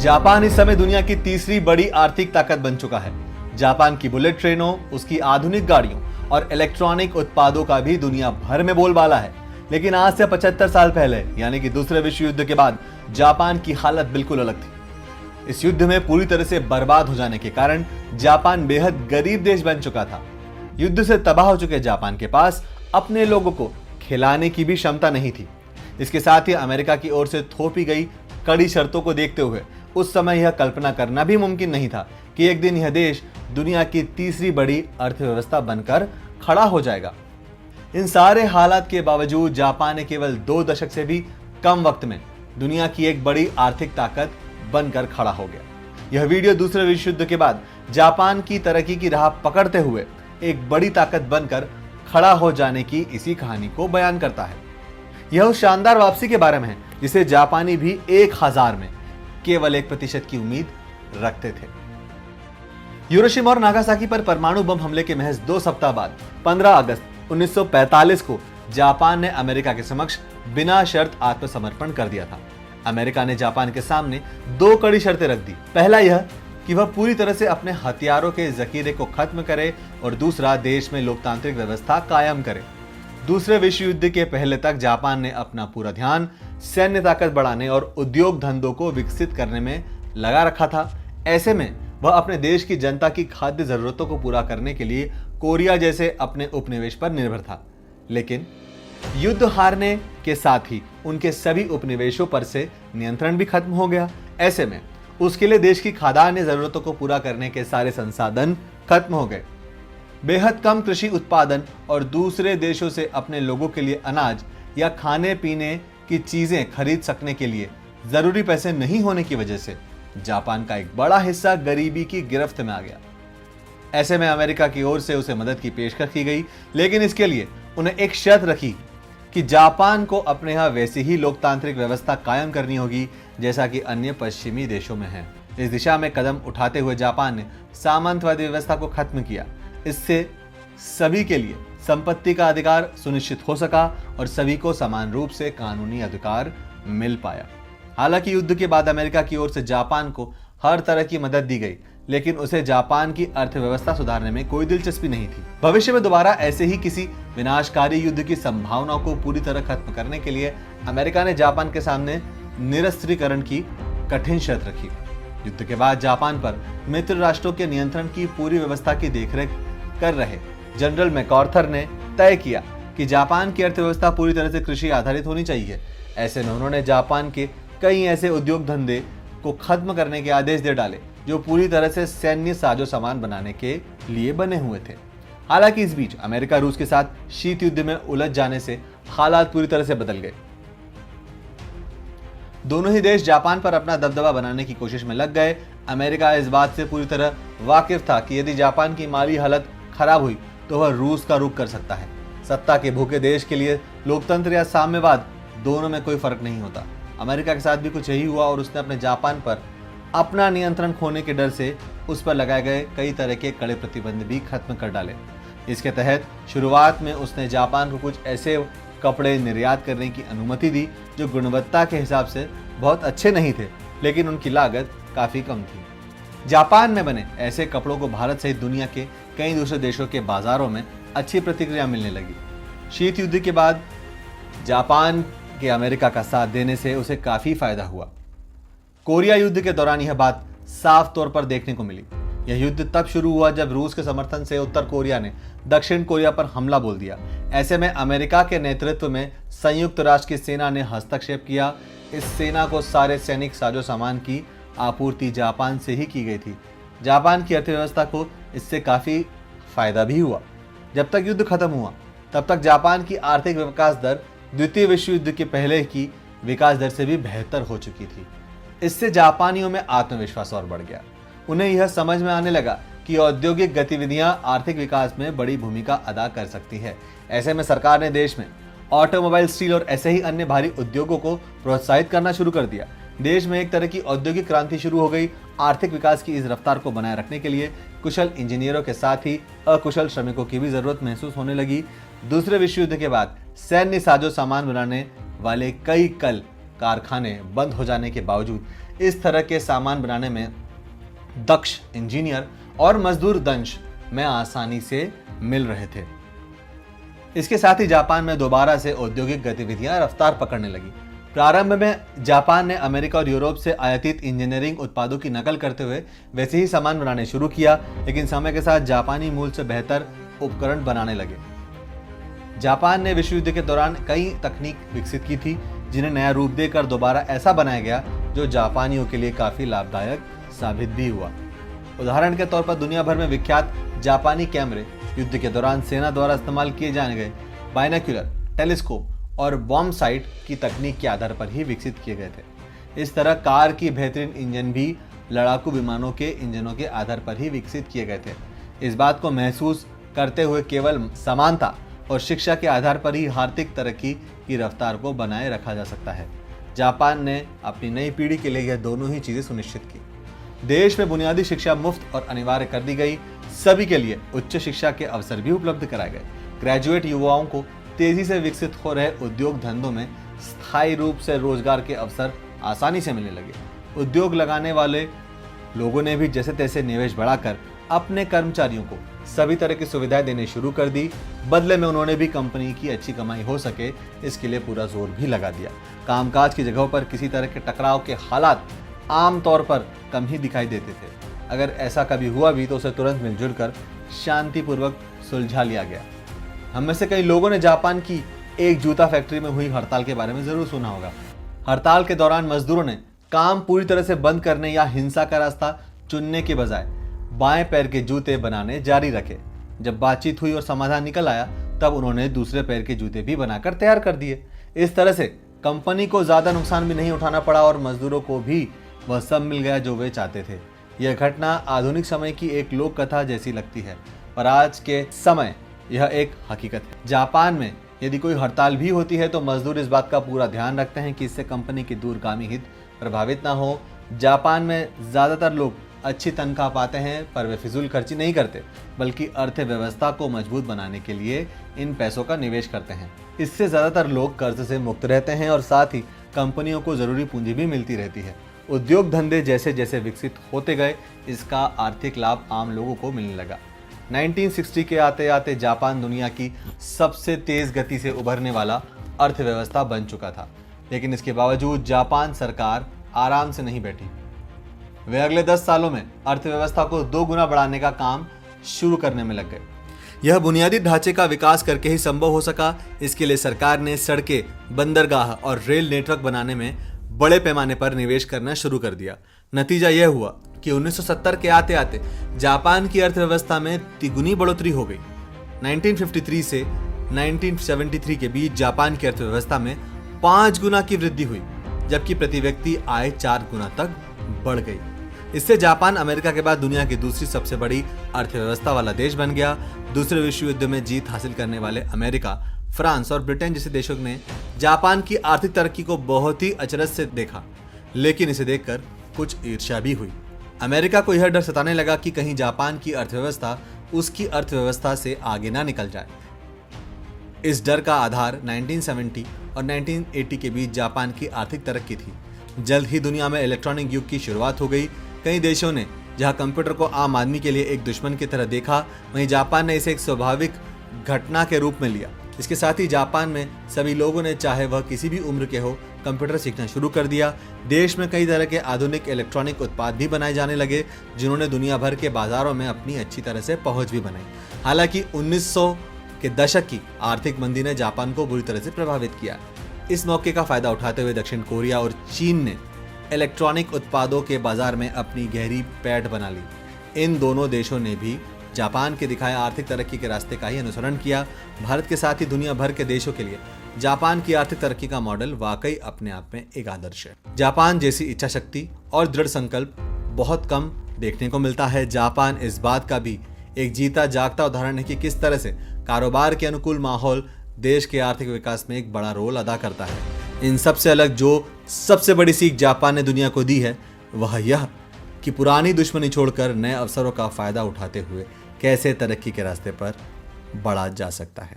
Japan इस समय दुनिया की तीसरी बड़ी आर्थिक ताकत बन चुका है। जापान की बुलेट ट्रेनों, उसकी आधुनिक गाड़ियों और इलेक्ट्रॉनिक उत्पादों का भी दुनिया भर में बोलबाला है। लेकिन आज से 75 साल पहले यानी कि दूसरे विश्व युद्ध के बाद जापान की हालत बिल्कुल अलग थी। इस युद्ध में पूरी तरह से बर्बाद हो जाने के कारण जापान बेहद गरीब देश बन चुका था। युद्ध से तबाह हो चुके जापान के पास अपने लोगों को खिलाने की भी क्षमता नहीं थी। इसके साथ ही अमेरिका की ओर से थोपी गई कड़ी शर्तों को देखते हुए उस समय यह कल्पना करना भी मुमकिन नहीं था कि एक दिन यह देश दुनिया की तीसरी बड़ी अर्थव्यवस्था बनकर खड़ा हो जाएगा। इन सारे हालात के बावजूद जापान ने केवल 2 दशक से भी कम वक्त में दुनिया की एक बड़ी आर्थिक ताकत बनकर खड़ा हो गया। यह वीडियो दूसरे विश्व युद्ध के बाद जापान की तरक्की की राह पकड़ते हुए एक बड़ी ताकत बनकर खड़ा हो जाने की इसी कहानी को बयान करता है। यह उस शानदार वापसी के बारे में है जिसे जापानी भी 1000 में केवल 1% की उम्मीद रखते थे। हिरोशिमा और नागासाकी पर परमाणु बम हमले के महज 2 सप्ताह बाद 15 अगस्त 1945 को जापान ने अमेरिका के समक्ष बिना शर्त आत्मसमर्पण कर दिया था। अमेरिका ने जापान के सामने 2 कड़ी शर्तें रख दी। पहला यह कि वह पूरी तरह से अपने हथियारों के जखीरे को खत्म करे और दूसरा देश में लोकतांत्रिक व्यवस्था कायम करे। दूसरे विश्व युद्ध के पहले तक जापान ने अपना पूरा ध्यान सैन्य ताकत बढ़ाने और उद्योग धंधों को विकसित करने में लगा रखा था। ऐसे में वह अपने देश की जनता की खाद्य जरूरतों को पूरा करने के लिए कोरिया जैसे अपने उपनिवेश पर निर्भर था। लेकिन युद्ध हारने के साथ ही उनके सभी उपनिवेशों पर से नियंत्रण भी खत्म हो गया। ऐसे में उसके लिए देश की खाद्यान्य जरूरतों को पूरा करने के सारे संसाधन खत्म हो गए। बेहद कम कृषि उत्पादन और दूसरे देशों से अपने लोगों के लिए अनाज या खाने पीने की चीजें खरीद सकने के लिए जरूरी पैसे नहीं होने की वजह से जापान का एक बड़ा हिस्सा गरीबी की गिरफ्त में आ गया। ऐसे में अमेरिका की ओर से उसे मदद की पेशकश की गई, लेकिन इसके लिए उन्हें एक शर्त रखी कि जापान को अपने यहाँ वैसी ही लोकतांत्रिक व्यवस्था कायम करनी होगी जैसा कि अन्य पश्चिमी देशों में है। इस दिशा में कदम उठाते हुए जापान ने सामंतवादी व्यवस्था को खत्म किया। इससे सभी के लिए संपत्ति का अधिकार सुनिश्चित हो सका और सभी को समान रूप से कानूनी अधिकार मिल पाया। हालांकि युद्ध के बाद अमेरिका की ओर से जापान को हर तरह की मदद दी गई, लेकिन उसे जापान की अर्थव्यवस्था सुधारने में कोई दिलचस्पी नहीं थी। भविष्य में दोबारा ऐसे ही किसी विनाशकारी युद्ध की संभावनाओं को पूरी तरह खत्म करने के लिए अमेरिका ने जापान के सामने निरस्त्रीकरण की कठिन शर्त रखी। युद्ध के बाद जापान पर मित्र राष्ट्रों के नियंत्रण की पूरी व्यवस्था की देखरेख कर रहे जनरल मैकार्थर ने तय किया कि जापान की अर्थव्यवस्था पूरी तरह से कृषि आधारित होनी चाहिए। ऐसे में उन्होंने जापान के कई ऐसे उद्योग धंधे को खत्म करने के आदेश दे डाले जो पूरी तरह से सैन्य साजो सामान बनाने के लिए बने हुए थे। हालांकि इस बीच अमेरिका रूस के साथ शीत युद्ध में उलझ जाने से हालात पूरी तरह से बदल गए। दोनों ही देश जापान पर अपना दबदबा बनाने की कोशिश में लग गए। अमेरिका इस बात से पूरी तरह वाकिफ था कि यदि जापान की माली हालत खराब हुई तो वह रूस का रुख कर सकता है। सत्ता के भूखे देश के लिए लोकतंत्र या साम्यवाद दोनों में कोई फर्क नहीं होता। अमेरिका के साथ भी कुछ यही हुआ और उसने अपने जापान पर अपना नियंत्रण खोने के डर से उस पर लगाए गए कई तरह के कड़े प्रतिबंध भी खत्म कर डाले। इसके तहत शुरुआत में उसने जापान को कुछ ऐसे कपड़े निर्यात करने की अनुमति दी जो गुणवत्ता के हिसाब से बहुत अच्छे नहीं थे, लेकिन उनकी लागत काफ़ी कम थी। जापान में बने ऐसे कपड़ों को भारत सहित दुनिया के कई दूसरे देशों के बाजारों में अच्छी प्रतिक्रिया मिलने लगी। शीत युद्ध के बाद जापान के अमेरिका का साथ देने से उसे काफ़ी फायदा हुआ। कोरिया युद्ध के दौरान यह बात साफ तौर पर देखने को मिली। यह युद्ध तब शुरू हुआ जब रूस के समर्थन से उत्तर कोरिया ने दक्षिण कोरिया पर हमला बोल दिया। ऐसे में अमेरिका के नेतृत्व में संयुक्त राष्ट्र की सेना ने हस्तक्षेप किया। इस सेना को सारे सैनिक साजो सामान की आपूर्ति जापान से ही की गई थी। जापान की अर्थव्यवस्था को इससे काफ़ी फायदा भी हुआ। जब तक युद्ध खत्म हुआ तब तक जापान की आर्थिक विकास दर द्वितीय विश्व युद्ध के पहले की विकास दर से भी बेहतर हो चुकी थी। इससे जापानियों में आत्मविश्वास और बढ़ गया। उन्हें यह समझ में आने लगा कि औद्योगिक गतिविधियां आर्थिक विकास में बड़ी भूमिका अदा कर सकती है। ऐसे में सरकार ने देश में ऑटोमोबाइल, स्टील और ऐसे ही अन्य भारी उद्योगों को प्रोत्साहित करना शुरू कर दिया। देश में एक तरह की औद्योगिक क्रांति शुरू हो गई। आर्थिक विकास की इस रफ्तार को बनाए रखने के लिए कुशल इंजीनियरों के साथ ही अकुशल श्रमिकों की भी जरूरत महसूस होने लगी। दूसरे विश्व युद्ध के बाद सैन्य साजो सामान बनाने वाले कई कल कारखाने बंद हो जाने के बावजूद इस तरह के सामान बनाने में दक्ष इंजीनियर और मजदूर दंश में आसानी से मिल रहे थे। इसके साथ ही जापान में दोबारा से औद्योगिक गतिविधियां रफ्तार पकड़ने लगी। प्रारंभ में जापान ने अमेरिका और यूरोप से आयातित इंजीनियरिंग उत्पादों की नकल करते हुए वैसे ही सामान बनाने शुरू किया, लेकिन समय के साथ जापानी मूल से बेहतर उपकरण बनाने लगे। जापान ने विश्व युद्ध के दौरान कई तकनीक विकसित की थी, जिन्हें नया रूप देकर दोबारा ऐसा बनाया गया जो जापानियों के लिए काफी लाभदायक साबित भी हुआ। उदाहरण के तौर पर दुनिया भर में विख्यात जापानी कैमरे युद्ध के दौरान सेना द्वारा इस्तेमाल किए जाने गए बाइनोक्यूलर, टेलीस्कोप और बॉम्ब साइट की तकनीक के आधार पर ही विकसित किए गए थे। इस तरह कार की बेहतरीन इंजन भी लड़ाकू विमानों के इंजनों के आधार पर ही विकसित किए गए थे। इस बात को महसूस करते हुए केवल समानता और शिक्षा के आधार पर ही आर्थिक तरक्की की रफ्तार को बनाए रखा जा सकता है। जापान ने अपनी नई पीढ़ी के लिए यह दोनों ही चीजें सुनिश्चित की। देश में बुनियादी शिक्षा मुफ्त और अनिवार्य कर दी गई। सभी के लिए उच्च शिक्षा के अवसर भी उपलब्ध कराए गए। ग्रेजुएट युवाओं को तेजी से विकसित हो रहे उद्योग धंधों में स्थायी रूप से रोजगार के अवसर आसानी से मिलने लगे। उद्योग लगाने वाले लोगों ने भी जैसे तैसे निवेश बढ़ाकर अपने कर्मचारियों को सभी तरह की सुविधाएं देने शुरू कर दी। बदले में उन्होंने भी कंपनी की अच्छी कमाई हो सके, इसके लिए पूरा जोर भी लगा दिया। कामकाज की जगहों पर किसी तरह के टकराव के हालात आमतौर पर कम ही दिखाई देते थे। अगर ऐसा कभी हुआ भी तो उसे तुरंत मिलजुल कर शांतिपूर्वक सुलझा लिया गया। हम में से कई लोगों ने जापान की एक जूता फैक्ट्री में हुई हड़ताल के बारे में जरूर सुना होगा। हड़ताल के दौरान मजदूरों ने काम पूरी तरह से बंद करने या हिंसा का रास्ता चुनने के बजाय बाएं पैर के जूते बनाने जारी रखे। जब बातचीत हुई और समाधान निकल आया, तब उन्होंने दूसरे पैर के जूते भी बनाकर तैयार कर दिए। इस तरह से कंपनी को ज्यादा नुकसान भी नहीं उठाना पड़ा और मजदूरों को भी वह सब मिल गया जो वे चाहते थे। यह घटना आधुनिक समय की एक लोक कथा जैसी लगती है, पर आज के समय यह एक हकीकत है। जापान में यदि कोई हड़ताल भी होती है तो मजदूर इस बात का पूरा ध्यान रखते हैं कि इससे कंपनी की दूरगामी हित प्रभावित ना हो। जापान में ज्यादातर लोग अच्छी तनख्वाह पाते हैं, पर वे फिजूल खर्ची नहीं करते, बल्कि अर्थव्यवस्था को मजबूत बनाने के लिए इन पैसों का निवेश करते हैं। इससे ज्यादातर लोग कर्ज से मुक्त रहते हैं और साथ ही कंपनियों को जरूरी पूंजी भी मिलती रहती है। उद्योग धंधे जैसे जैसे विकसित होते गए, इसका आर्थिक लाभ आम लोगों को मिलने लगा। 1960 के आते आते जापान दुनिया की सबसे तेज गति से उभरने वाला अर्थव्यवस्था बन चुका था, लेकिन इसके बावजूद जापान सरकार आराम से नहीं बैठी। वे अगले 10 सालों में अर्थव्यवस्था को 2 गुना बढ़ाने का काम शुरू करने में लग गए। यह बुनियादी ढांचे का विकास करके ही संभव हो सका। इसके लिए सरकार ने सड़कें, बंदरगाह और रेल नेटवर्क बनाने में बड़े पैमाने पर निवेश करना शुरू कर दिया। नतीजा यह हुआ कि 1970 के आते आते जापान की अर्थव्यवस्था में तिगुनी बढ़ोतरी हो गई। 1953 से 1973 के बीच जापान की अर्थव्यवस्था में 5 गुना की वृद्धि हुई, जबकि प्रति व्यक्ति आय 4 गुना तक बढ़ गई। इससे जापान अमेरिका के बाद दुनिया की दूसरी सबसे बड़ी अर्थव्यवस्था वाला देश बन गया। दूसरे विश्व युद्ध में जीत हासिल करने वाले अमेरिका, फ्रांस और ब्रिटेन जैसे देशों ने जापान की आर्थिक तरक्की को बहुत ही अचरज से देखा, लेकिन इसे देखकर कुछ ईर्ष्या भी हुई। अमेरिका को यह डर सताने लगा कि कहीं जापान की अर्थव्यवस्था उसकी अर्थव्यवस्था से आगे ना निकल जाए। इस डर का आधार 1970 और 1980 के बीच जापान की आर्थिक तरक्की थी। जल्द ही दुनिया में इलेक्ट्रॉनिक युग की शुरुआत हो गई। कई देशों ने जहां कंप्यूटर को आम आदमी के लिए एक दुश्मन की तरह देखा, वहीं जापान ने इसे एक स्वाभाविक घटना के रूप में लिया। इसके साथ ही जापान में सभी लोगों ने, चाहे वह किसी भी उम्र के हो, कंप्यूटर सीखना शुरू कर दिया। देश में कई तरह के आधुनिक इलेक्ट्रॉनिक उत्पाद भी बनाए जाने लगे, जिन्होंने दुनिया भर के बाजारों में अपनी अच्छी तरह से पहुंच भी बनाई। हालांकि 1900 के दशक की आर्थिक मंदी ने जापान को बुरी तरह से प्रभावित किया। इस मौके का फायदा उठाते हुए दक्षिण कोरिया और चीन ने इलेक्ट्रॉनिक उत्पादों के बाजार में अपनी गहरी पैठ बना ली। इन दोनों देशों ने भी जापान के दिखाए आर्थिक तरक्की के रास्ते का ही अनुसरण किया। भारत के साथ ही दुनिया भर के देशों के लिए जापान की आर्थिक तरक्की का मॉडल वाकई अपने आप में एक आदर्श है। जापान जैसी इच्छा शक्ति और दृढ़ संकल्प बहुत कम देखने को मिलता है। जापान इस बात का भी एक जीता जागता उदाहरण है कि किस तरह से कारोबार के अनुकूल माहौल देश के आर्थिक विकास में एक बड़ा रोल अदा करता है। इन सबसे अलग जो सबसे बड़ी सीख जापान ने दुनिया को दी है, वह यह कि पुरानी दुश्मनी छोड़कर नए अवसरों का फायदा उठाते हुए कैसे तरक्की के रास्ते पर बढ़ा जा सकता है।